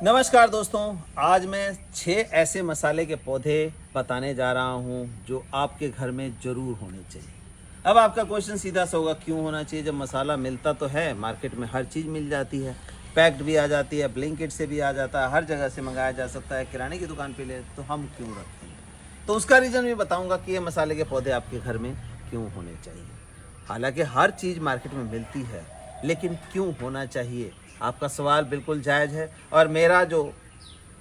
नमस्कार दोस्तों, आज मैं 6 ऐसे मसाले के पौधे बताने जा रहा हूं जो आपके घर में ज़रूर होने चाहिए। अब आपका क्वेश्चन सीधा सा होगा, क्यों होना चाहिए? जब मसाला मिलता तो है, मार्केट में हर चीज़ मिल जाती है, पैक्ड भी आ जाती है, ब्लिंकिट से भी आ जाता है, हर जगह से मंगाया जा सकता है, किराने की दुकान पे ले, तो हम क्यों रखेंगे? तो उसका रीज़न भी बताऊँगा कि ये मसाले के पौधे आपके घर में क्यों होने चाहिए। हालांकि हर चीज़ मार्केट में मिलती है, लेकिन क्यों होना चाहिए? आपका सवाल बिल्कुल जायज़ है और मेरा जो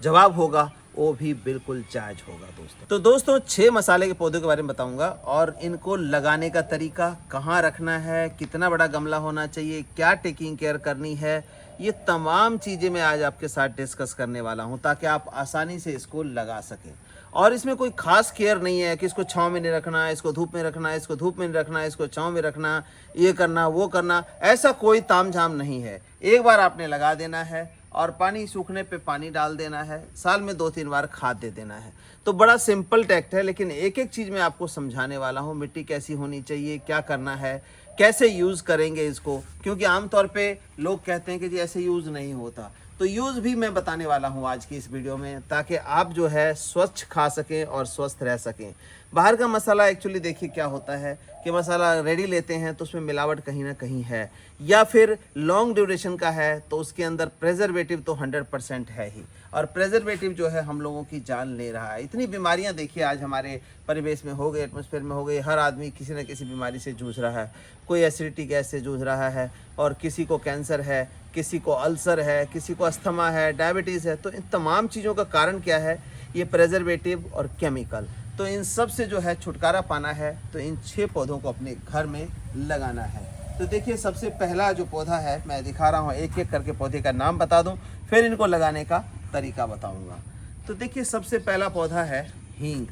जवाब होगा वो भी बिल्कुल जायज़ होगा दोस्तों। तो दोस्तों 6 मसाले के पौधों के बारे में बताऊंगा और इनको लगाने का तरीका, कहाँ रखना है, कितना बड़ा गमला होना चाहिए, क्या टेकिंग केयर करनी है, ये तमाम चीज़ें मैं आज आपके साथ डिस्कस करने वाला हूं ताकि आप आसानी से इसको लगा सकें। और इसमें कोई खास केयर नहीं है कि इसको छांव में नहीं रखना है, इसको धूप में रखना है, इसको धूप में नहीं रखना है, इसको छांव में रखना, ये करना वो करना, ऐसा कोई तामझाम नहीं है। एक बार आपने लगा देना है और पानी सूखने पे पानी डाल देना है, साल में 2-3 बार खाद दे देना है। तो बड़ा सिंपल टैक्ट है, लेकिन एक एक चीज़ मैं आपको समझाने वाला हूँ। मिट्टी कैसी होनी चाहिए, क्या करना है, कैसे यूज़ करेंगे इसको, क्योंकि आमतौर पे लोग कहते हैं कि जी ऐसे यूज़ नहीं होता। तो यूज़ भी मैं बताने वाला हूँ आज की इस वीडियो में, ताकि आप जो है स्वच्छ खा सकें और स्वस्थ रह सकें। बाहर का मसाला एक्चुअली देखिए क्या होता है कि मसाला रेडी लेते हैं तो उसमें मिलावट कहीं ना कहीं है, या फिर लॉन्ग ड्यूरेशन का है तो उसके अंदर प्रेजर्वेटिव तो 100% है ही, और प्रेजर्वेटिव जो है हम लोगों की जान ले रहा है। इतनी बीमारियां देखिए आज हमारे परिवेश में हो गई, एटमॉस्फेयर में हो गई, हर आदमी किसी न किसी बीमारी से जूझ रहा है। कोई एसिडिटी गैस से जूझ रहा है, और किसी को कैंसर है, किसी को अल्सर है, किसी को अस्थमा है, डायबिटीज़ है। तो इन तमाम चीज़ों का कारण क्या है? ये प्रेजर्वेटिव और केमिकल। तो इन सब से जो है छुटकारा पाना है तो इन 6 पौधों को अपने घर में लगाना है। तो देखिए सबसे पहला जो पौधा है मैं दिखा रहा हूँ, एक एक करके पौधे का नाम बता दूँ, फिर इनको लगाने का तरीका बताऊँगा। तो देखिए सबसे पहला पौधा है हींग।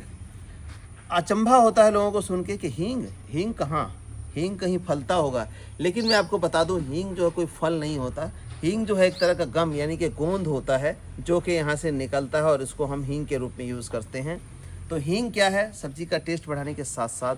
अचंभा होता है लोगों को सुन के कि हींग कहाँ, हींग कहीं फलता होगा। लेकिन मैं आपको बता दूं, हींग जो है कोई फल नहीं होता। हींग जो है एक तरह का गम यानी कि गोंद होता है जो कि यहाँ से निकलता है और इसको हम हींग के रूप में यूज़ करते हैं। तो हींग क्या है? सब्जी का टेस्ट बढ़ाने के साथ साथ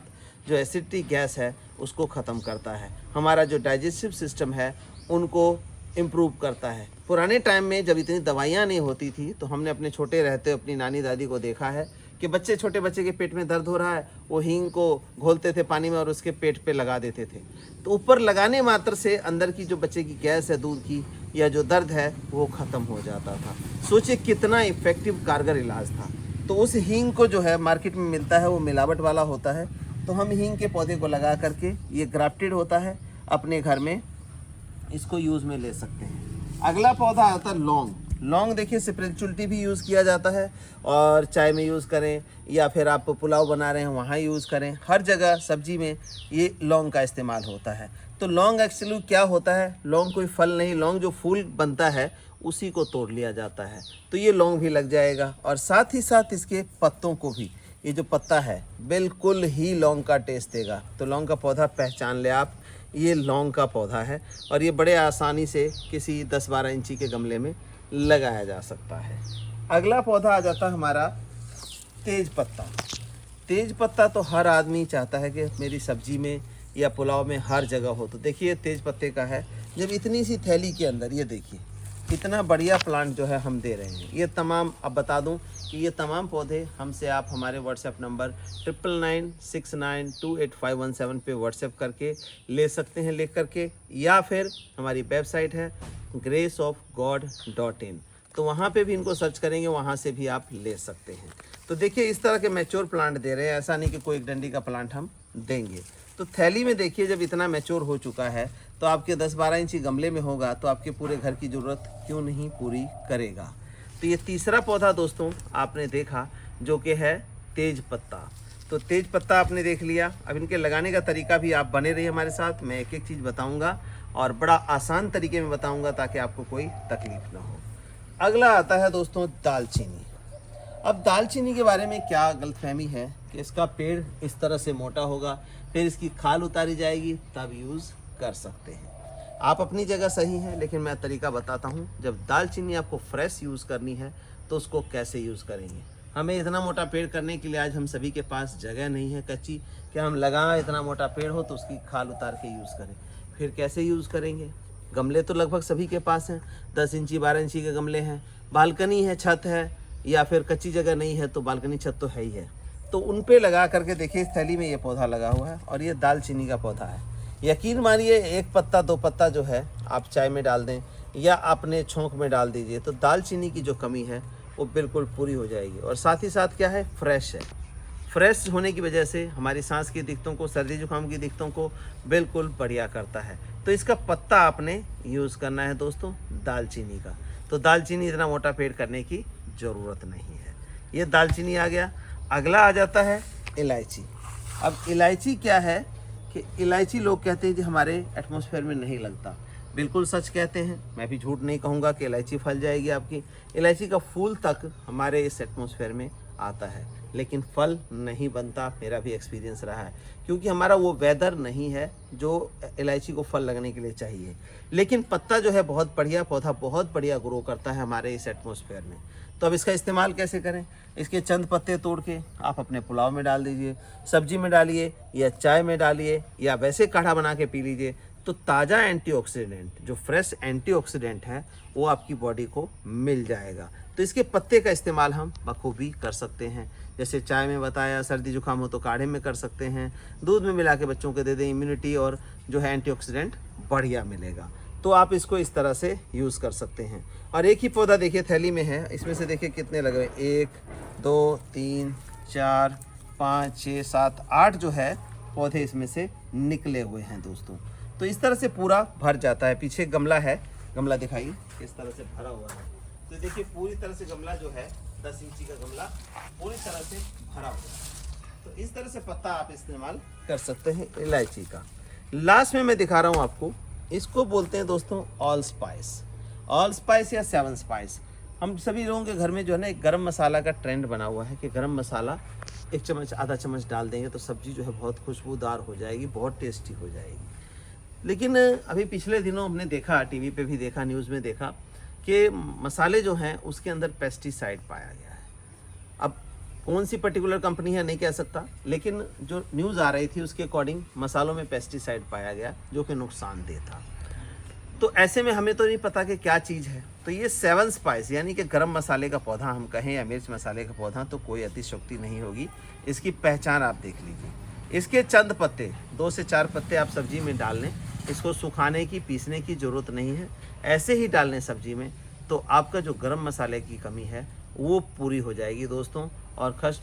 जो एसिडिटी गैस है उसको ख़त्म करता है, हमारा जो डाइजेस्टिव सिस्टम है उनको इम्प्रूव करता है। पुराने टाइम में जब इतनी दवाइयाँ नहीं होती थी तो हमने अपने छोटे रहते अपनी नानी दादी को देखा है कि छोटे बच्चे के पेट में दर्द हो रहा है, वो हींग को घोलते थे पानी में और उसके पेट पे लगा देते थे। तो ऊपर लगाने मात्र से अंदर की जो बच्चे की गैस है दूध की या जो दर्द है वो ख़त्म हो जाता था। सोचिए कितना इफ़ेक्टिव कारगर इलाज था। तो उस हींग को जो है मार्केट में मिलता है वो मिलावट वाला होता है। तो हम हींग के पौधे को लगा करके, ये ग्राफ्टेड होता है, अपने घर में इसको यूज़ में ले सकते हैं। अगला पौधा आता है लौंग। लौंग देखिए स्पिरिचुअलिटी भी यूज़ किया जाता है, और चाय में यूज़ करें या फिर आप पुलाव बना रहे हैं वहाँ यूज़ करें, हर जगह सब्जी में ये लौंग का इस्तेमाल होता है। तो लौंग एक्चुअली क्या होता है? लौंग कोई फल नहीं, लौंग जो फूल बनता है उसी को तोड़ लिया जाता है। तो ये लौंग भी लग जाएगा, और साथ ही साथ इसके पत्तों को भी, ये जो पत्ता है बिल्कुल ही लौंग का टेस्ट देगा। तो लौंग का पौधा पहचान ले आप, ये लौंग का पौधा है और ये बड़े आसानी से किसी 10-12 इंची के गमले में लगाया जा सकता है। अगला पौधा आ जाता है हमारा तेज पत्ता। तेज पत्ता तो हर आदमी चाहता है कि मेरी सब्जी में या पुलाव में हर जगह हो। तो देखिए तेज पत्ते का है, जब इतनी सी थैली के अंदर, ये देखिए कितना बढ़िया प्लांट जो है हम दे रहे हैं। ये तमाम, अब बता दूं कि ये तमाम पौधे हमसे आप हमारे व्हाट्सएप नंबर 9996928517 पे व्हाट्सएप करके ले सकते हैं, लिख करके, या फिर हमारी वेबसाइट है graceofgod.in, तो वहाँ पे भी इनको सर्च करेंगे, वहाँ से भी आप ले सकते हैं। तो देखिए इस तरह के मैच्योर प्लांट दे रहे हैं, ऐसा नहीं कि कोई एक डंडी का प्लांट हम देंगे। तो थैली में देखिए जब इतना मैच्योर हो चुका है तो आपके 10-12 इंची गमले में होगा तो आपके पूरे घर की ज़रूरत क्यों नहीं पूरी करेगा। तो ये तीसरा पौधा दोस्तों आपने देखा जो कि है तेज पत्ता। तो तेज पत्ता आपने देख लिया। अब इनके लगाने का तरीका भी आप बने रहिए हमारे साथ, मैं एक एक चीज़ बताऊंगा और बड़ा आसान तरीके में बताऊंगा ताकि आपको कोई तकलीफ ना हो। अगला आता है दोस्तों दालचीनी। अब दालचीनी के बारे में क्या गलतफहमी है कि इसका पेड़ इस तरह से मोटा होगा, फिर इसकी खाल उतारी जाएगी तब यूज़ कर सकते हैं। आप अपनी जगह सही हैं, लेकिन मैं तरीका बताता हूँ। जब दालचीनी आपको फ्रेश यूज़ करनी है तो उसको कैसे यूज़ करेंगे। हमें इतना मोटा पेड़ करने के लिए आज हम सभी के पास जगह नहीं है कच्ची कि हम लगाएं इतना मोटा पेड़ हो तो उसकी खाल उतार के यूज़ करें। फिर कैसे यूज़ करेंगे? गमले तो लगभग सभी के पास हैं, 10 इंची 12 इंची के गमले हैं, बालकनी है, छत है, या फिर कच्ची जगह नहीं है तो बालकनी छत तो है ही है, तो उन पे लगा करके देखिए इस थैली में ये पौधा लगा हुआ है और ये दालचीनी का पौधा है। यकीन मानिए एक पत्ता दो पत्ता जो है आप चाय में डाल दें या अपने छोंक में डाल दीजिए तो दालचीनी की जो कमी है वो बिल्कुल पूरी हो जाएगी। और साथ ही साथ क्या है, फ्रेश है। फ्रेश होने की वजह से हमारी सांस की दिक्कतों को, सर्दी जुकाम की दिक्कतों को बिल्कुल बढ़िया करता है। तो इसका पत्ता आपने यूज़ करना है दोस्तों दालचीनी का। तो दालचीनी इतना मोटा पेड़ करने की ज़रूरत नहीं है। ये दालचीनी आ गया। अगला आ जाता है इलायची। अब इलायची क्या है कि इलायची लोग कहते हैं कि हमारे एटमॉस्फेयर में नहीं लगता। बिल्कुल सच कहते हैं, मैं भी झूठ नहीं कहूँगा कि इलायची फल जाएगी आपकी। इलायची का फूल तक हमारे इस एटमॉस्फेयर में आता है, लेकिन फल नहीं बनता। मेरा भी एक्सपीरियंस रहा है, क्योंकि हमारा वो वेदर नहीं है जो इलायची को फल लगने के लिए चाहिए। लेकिन पत्ता जो है बहुत बढ़िया, पौधा बहुत बढ़िया ग्रो करता है हमारे इस एटमॉस्फेयर में। तो अब इसका इस्तेमाल कैसे करें? इसके चंद पत्ते तोड़ के आप अपने पुलाव में डाल दीजिए, सब्जी में डालिए या चाय में डालिए या वैसे काढ़ा बना के पी लीजिए। तो ताज़ा एंटीऑक्सीडेंट, जो फ्रेश एंटीऑक्सीडेंट है, वो आपकी बॉडी को मिल जाएगा। तो इसके पत्ते का इस्तेमाल हम बखूबी कर सकते हैं। जैसे चाय में बताया, सर्दी जुकाम हो तो काढ़े में कर सकते हैं, दूध में मिला के बच्चों को दे दें, इम्यूनिटी और जो है एंटीऑक्सीडेंट बढ़िया मिलेगा। तो आप इसको इस तरह से यूज़ कर सकते हैं। और एक ही पौधा देखिए थैली में है, इसमें से देखिए कितने लगे हुए, 1 2 3 4 5 6 7 8 जो है पौधे इसमें से निकले हुए हैं दोस्तों। तो इस तरह से पूरा भर जाता है। पीछे गमला है, गमला दिखाइए किस तरह से भरा हुआ है। तो देखिए पूरी तरह से गमला जो है 10 इंची का गमला पूरी तरह से भरा हुआ है। तो इस तरह से पत्ता आप इस्तेमाल कर सकते हैं इलायची का। लास्ट में मैं दिखा रहा हूँ आपको, इसको बोलते हैं दोस्तों ऑल स्पाइस। ऑल स्पाइस या 7 स्पाइस। हम सभी लोगों के घर में जो है ना एक गरम मसाला का ट्रेंड बना हुआ है कि गरम मसाला 1 चम्मच आधा चम्मच डाल देंगे तो सब्जी जो है बहुत खुशबूदार हो जाएगी, बहुत टेस्टी हो जाएगी। लेकिन अभी पिछले दिनों हमने देखा, टीवी पे भी देखा, न्यूज़ में देखा कि मसाले जो हैं उसके अंदर पेस्टिसाइड पाया गया है। अब कौन सी पर्टिकुलर कंपनी है नहीं कह सकता, लेकिन जो न्यूज़ आ रही थी उसके अकॉर्डिंग मसालों में पेस्टिसाइड पाया गया जो कि नुकसानदेह था। तो ऐसे में हमें तो नहीं पता कि क्या चीज़ है। तो ये 7 स्पाइस यानी कि गरम मसाले का पौधा हम कहें या मिर्च मसाले का पौधा, तो कोई अतिशयोक्ति नहीं होगी। इसकी पहचान आप देख लीजिए। इसके चंद पत्ते, 2 से 4 पत्ते आप सब्जी में डाल लें। इसको सुखाने की, पीसने की ज़रूरत नहीं है, ऐसे ही डाल लें सब्जी में, तो आपका जो गरम मसाले की कमी है वो पूरी हो जाएगी दोस्तों। और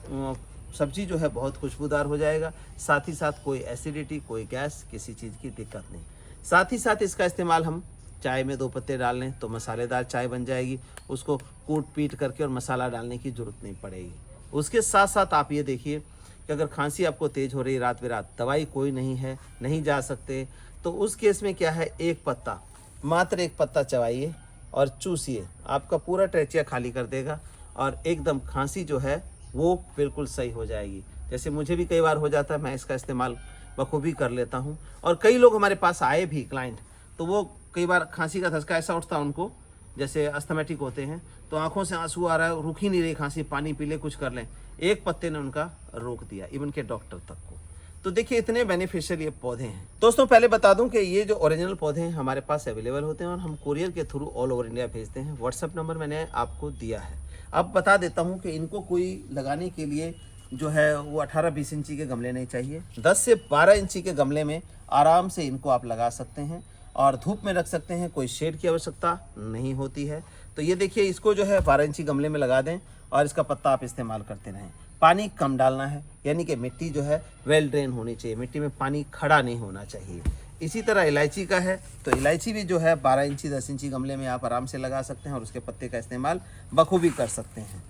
सब्जी जो है बहुत खुशबूदार हो जाएगा। साथ ही साथ कोई एसिडिटी, कोई गैस, किसी चीज़ की दिक्कत नहीं। साथ ही साथ इसका इस्तेमाल हम चाय में 2 पत्ते डाल लें तो मसालेदार चाय बन जाएगी। उसको कूट पीट करके और मसाला डालने की ज़रूरत नहीं पड़ेगी। उसके साथ साथ आप ये देखिए कि अगर खांसी आपको तेज़ हो रही है रात बेरात, दवाई कोई नहीं है, नहीं जा सकते, तो उस केस में क्या है, एक पत्ता, मात्र 1 पत्ता चबाइए और चूसिए, आपका पूरा ट्रेचिया खाली कर देगा और एकदम खांसी जो है वो बिल्कुल सही हो जाएगी। जैसे मुझे भी कई बार हो जाता है, मैं इसका इस्तेमाल बखूबी कर लेता हूँ। और कई लोग हमारे पास आए भी क्लाइंट, तो वो कई बार खांसी का धसका ऐसा उठता है उनको, जैसे अस्थमेटिक होते हैं, तो आंखों से आंसू आ रहा है, रुक ही नहीं रही खांसी, पानी पी ले, कुछ कर लें, 1 पत्ते ने उनका रोक दिया, इवन के डॉक्टर तक को। तो देखिए इतने बेनिफिशियल ये पौधे हैं दोस्तों। पहले बता दूं कि ये जो ओरिजिनल पौधे हैं हमारे पास अवेलेबल होते हैं और हम कुरियर के थ्रू ऑल ओवर इंडिया भेजते हैं। व्हाट्सएप नंबर मैंने आपको दिया है। अब बता देता हूं कि इनको कोई लगाने के लिए जो है वो 18-20 इंची के गमले नहीं चाहिए। 10 से 12 इंची के गमले में आराम से इनको आप लगा सकते हैं और धूप में रख सकते हैं, कोई शेड की आवश्यकता नहीं होती है। तो ये देखिए, इसको जो है 12 इंची गमले में लगा दें और इसका पत्ता आप इस्तेमाल करते रहें। पानी कम डालना है, यानी कि मिट्टी जो है वेल ड्रेन होनी चाहिए, मिट्टी में पानी खड़ा नहीं होना चाहिए। इसी तरह इलायची का है, तो इलायची भी जो है 12 इंची 10 इंची गमले में आप आराम से लगा सकते हैं और उसके पत्ते का इस्तेमाल बखूबी कर सकते हैं।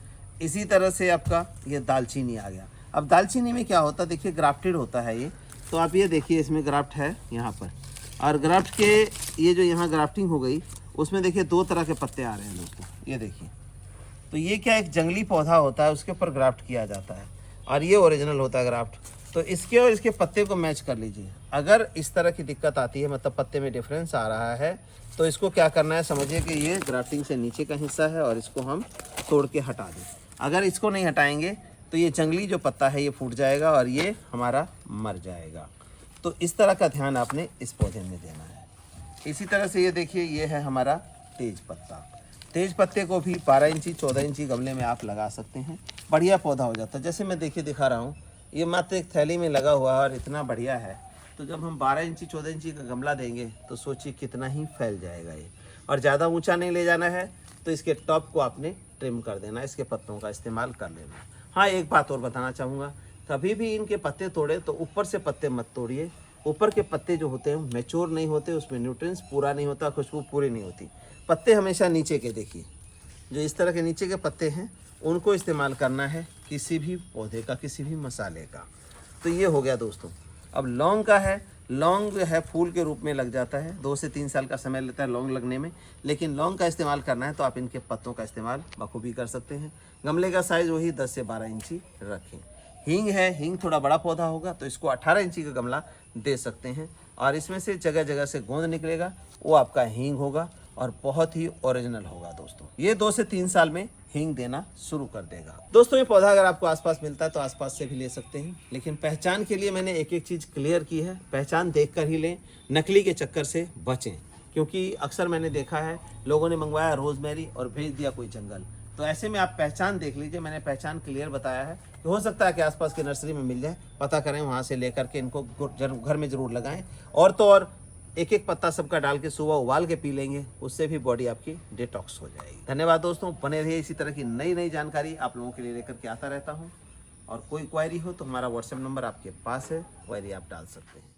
इसी तरह से आपका ये दालचीनी आ गया। अब दालचीनी में क्या होता है, देखिए ग्राफ्टेड होता है ये, तो आप ये देखिए इसमें ग्राफ्ट है यहाँ पर, और ग्राफ्ट के ये जो यहाँ ग्राफ्टिंग हो गई उसमें देखिए 2 तरह के पत्ते आ रहे हैं दोस्तों, ये देखिए। तो ये क्या, एक जंगली पौधा होता है उसके ऊपर ग्राफ्ट किया जाता है और ये ओरिजिनल होता है ग्राफ्ट। तो इसके और इसके पत्ते को मैच कर लीजिए। अगर इस तरह की दिक्कत आती है, मतलब पत्ते में डिफरेंस आ रहा है, तो इसको क्या करना है, समझिए कि ये ग्राफ्टिंग से नीचे का हिस्सा है और इसको हम तोड़ के हटा दें। अगर इसको नहीं हटाएंगे तो ये जंगली जो पत्ता है ये फूट जाएगा और ये हमारा मर जाएगा। तो इस तरह का ध्यान आपने इस पौधे में देना है। इसी तरह से ये देखिए, ये है हमारा तेज पत्ता। तेज पत्ते को भी 12 इंची 14 इंची गमले में आप लगा सकते हैं, बढ़िया पौधा हो जाता है। जैसे मैं देखिए दिखा रहा हूँ, ये मात्र एक थैली में लगा हुआ है और इतना बढ़िया है। तो जब हम 12 इंची 14 इंची का गमला देंगे तो सोचिए कितना ही फैल जाएगा ये। और ज़्यादा ऊंचा नहीं ले जाना है, तो इसके टॉप को आपने ट्रिम कर देना, इसके पत्तों का इस्तेमाल कर लेना। हाँ, एक बात और बताना चाहूँगा, कभी भी इनके पत्ते तोड़े तो ऊपर से पत्ते मत तोड़िए। ऊपर के पत्ते जो होते हैं मैच्योर नहीं होते, उसमें न्यूट्रिएंट्स पूरा नहीं होता, खुशबू पूरी नहीं होती। पत्ते हमेशा नीचे के देखिए, जो इस तरह के नीचे के पत्ते हैं उनको इस्तेमाल करना है किसी भी पौधे का, किसी भी मसाले का। तो ये हो गया दोस्तों। अब लौंग का है, लौंग जो है फूल के रूप में लग जाता है, 2 से 3 साल का समय लेता है लौंग लगने में। लेकिन लौंग का इस्तेमाल करना है तो आप इनके पत्तों का इस्तेमाल बखूबी कर सकते हैं। गमले का साइज़ वही 10 से 12 इंची रखें। हींग है, हींग थोड़ा बड़ा पौधा होगा तो इसको 18 इंची का गमला दे सकते हैं, और इसमें से जगह जगह से गोंद निकलेगा, वो आपका हींग होगा और बहुत ही ओरिजिनल होगा दोस्तों। ये 2 से 3 साल में हींग देना शुरू कर देगा। दोस्तों, ये पौधा अगर आपको आसपास मिलता है तो आसपास से भी ले सकते हैं, लेकिन पहचान के लिए मैंने एक एक चीज़ क्लियर की है। पहचान देखकर ही लें, नकली के चक्कर से बचें, क्योंकि अक्सर मैंने देखा है लोगों ने मंगवाया रोजमेरी और भेज दिया कोई जंगल। तो ऐसे में आप पहचान देख लीजिए, मैंने पहचान क्लियर बताया है। तो हो सकता है कि आसपास की नर्सरी में मिल जाए, पता करें, वहाँ से लेकर के इनको घर में ज़रूर लगाएं। और तो और एक एक पत्ता सबका डाल के सुबह उबाल के पी लेंगे, उससे भी बॉडी आपकी डिटॉक्स हो जाएगी। धन्यवाद दोस्तों, बने रहिए, इसी तरह की नई नई जानकारी आप लोगों के लिए लेकर के आता रहता हूँ। और कोई क्वायरी हो तो हमारा व्हाट्सएप नंबर आपके पास है, क्वायरी आप डाल सकते हैं।